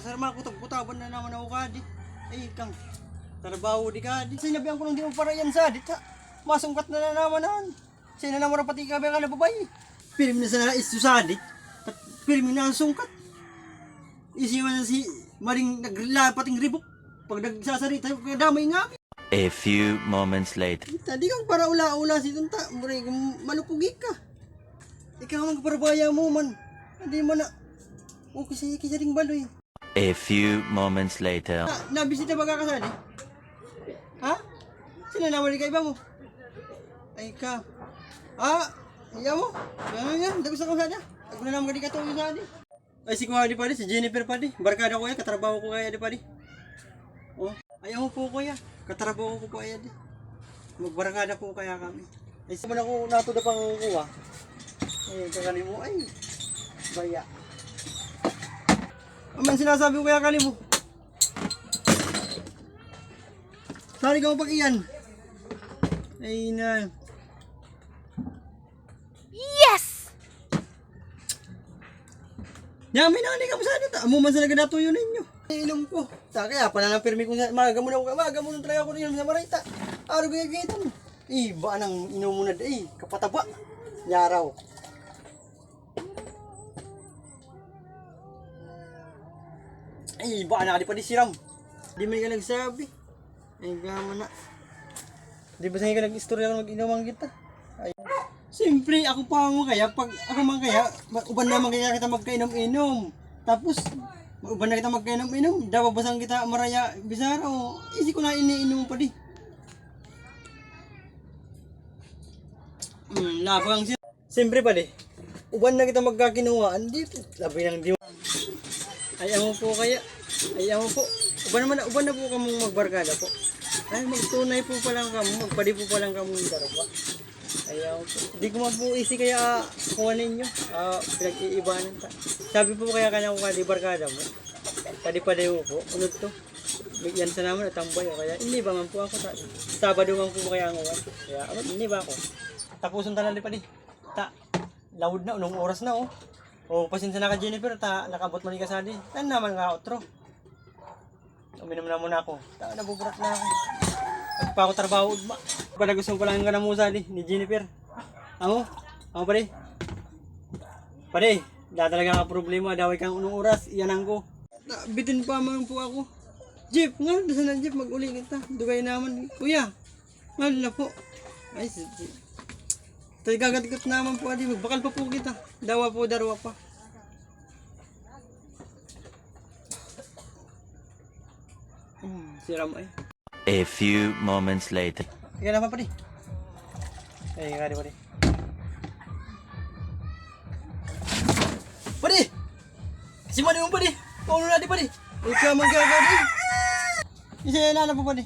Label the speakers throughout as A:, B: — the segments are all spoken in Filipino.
A: sarma ko tagputaban na naman ako kadi. Ay kang trabaho di kadi. Sinabihan ko nang di mo para yan sa adit ha. Masungkat na naman nan. Sina na mo pati ka ba na babay. Pirmi na sana isu sa adit. Pirmi na sungkat. Isiwan si maring naglapating ribok. Pag nagsasarita damay nga.
B: A few moments later.
A: Tadi kang para ula-ula si tunta. Muray malupugi ka. Ikaw ang parabaya mo man. Hindi mo na. O kasi kisaring baloy.
B: A few moments later.
A: Nabisita ba kakasali? Ha? Sino naman ka iba mo? Ay ka. Iya mo? Gano'n yan. Dagos ako sana. Ako na naman ka katulong sana. Ay si Kuya di pa di. Si Jennifer pa di. Barkada ko yan. Katrabaho ko kaya di pa di. Oh. Ayaw mo po kuya. Katrabaho ko po kaya di. Magbarkada po kaya kami. Ay saman ako nato na pang kuha. Ay kakanin mo. Ay. Baya. Aman sinasabi ko kaya kali mo. Sari ka mo pag iyan. Ay na.
C: Yes!
A: Yamin na ka mo sa dito. Amuman sa nagadatuyo ninyo. Inom ko. Sa kaya pala lang pirmi ko sa maga mo na try ako rin sa marita. Araw kaya kita mo. Iba nang inom mo na day. Kapataba. Yaraw. Ay, iba na ka di pa di siram. Di man ka nagsabi. Ay, gama na. Di ba sa'yo ka nag-istorya kung mag-inawang kita? Ay. Siyempre, ako pa mo kaya. Pag ako man kaya, uban naman kaya kita magkainom-inom. Tapos, uban na kita magkainom-inom. Dapat basang kita maraya bisaro. Isi ko na iniinom pa di. Labang siya. Siyempre pa di. Uban na kita magkakinuhaan dito. Labi lang di. Ayaw mo po kaya. Ayaw mo po. Uban na po kamong magbarkada po. Ay, magtunay po pa lang kamo. Magpadi po pa lang kamo yung darawa. Ayaw po. Di ko mabuisi kaya kuha ninyo. Pinag-iibanan ta. Sabi po kaya kanya ko kadi barkada mo. Kadi pa dayo po. Unod to. Bigyan sa naman at tambay. Kaya hindi ba man po ako. Sabado man po kaya ang uwan. Kaya hindi ba ako. Tapusan talali pa di. Loud na. Unong oras na oh. O, pasensya na ka Jennifer, nakabot mo ni kasali. Yan naman nga, outro. Uminom na muna ako. Nabuburat na ako. Pagpa ako trabaho, ba? Para gusto ko lang nga na musali ni Jennifer. Amo pare. Pare, talaga ka problema. Daway kang unong oras, iyan ko. Bitin pa man po ako. Jeep, nga, nasa na Jeep, mag-uli kita. Dugay naman. Kuya, nga na po. Ay, tayo gagatikot naman po, adi. Magbakal pa po kita. Dawa po, darwa pa. Siram ay.
B: A few moments later.
A: Ika naman pa di. Ay, ika di pa di. Pa di! Si Mani mo pa di! Pauno na di pa di! Ika magkaka di! Isa na po pa di.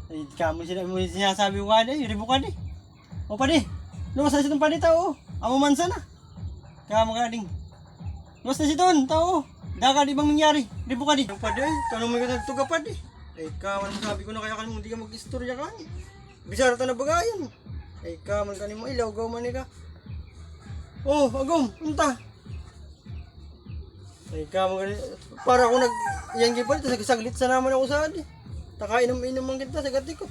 A: Ay, kamo sinasabi ko ka di, ribo ka di. O pa di, lumas na si itong pa di tao. Amo man sana. Kamo ka ding. Lumas na si itong tao. Daka di bang nangyari, ribo ka di. O pa di, tanong mo ka nagtuga pa di. Ay, kaman sabi ko na kaya kanimo hindi ka mag-istorya ka. Bisara ta na bagayan. Ay, kaman kanimo ilaw gaw man ka. Oh, agom, unta. Ay, kaman para ako yang gipal ta saglit sa naman ako sa adi. Takainom-inom man kita sa gati ko.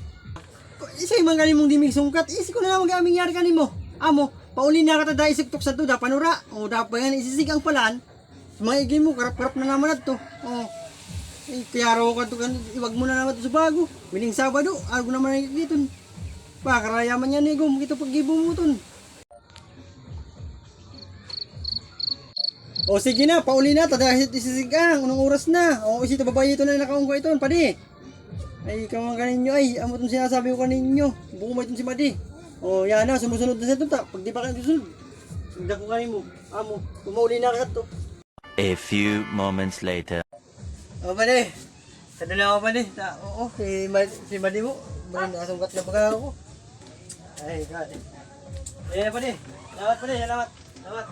A: Isa'y man galing mong dimig sungkat. Isi ko na lang mag-aming yari kanin mo. Amo, paulin na ka ta dahil siktok sa to. Da panura. O dapat yan isisig ang palan. Mga igay mo, karap-karap na naman at to. O, kaya raw ka to. Iwag mo na naman to sa bago. Miling Sabado, algo naman na dito. Pakarayaman yan igom. Ito pag-ibo mo to. O sige na, paulin na. Dahil isisig ang. Unong oras na. O isi ito babayi ito na nakaungko ito. Padi. Ay, kamang kaninyo ay, amo itong sinasabi ko kaninyo. Buko mo itong si Madi. O, yan na, sumusunod na sa ito ta. Pag di pa kayo susunod, sigda ko kanin mo. Amo, kumauli na ka ito.
B: A few moments later.
A: O, Madi. Kadala ako, Madi. Oo, si Madi mo. Nasungkat na baga ako. Ay, God. Eh, Madi. Salamat, Madi. Salamat. Salamat.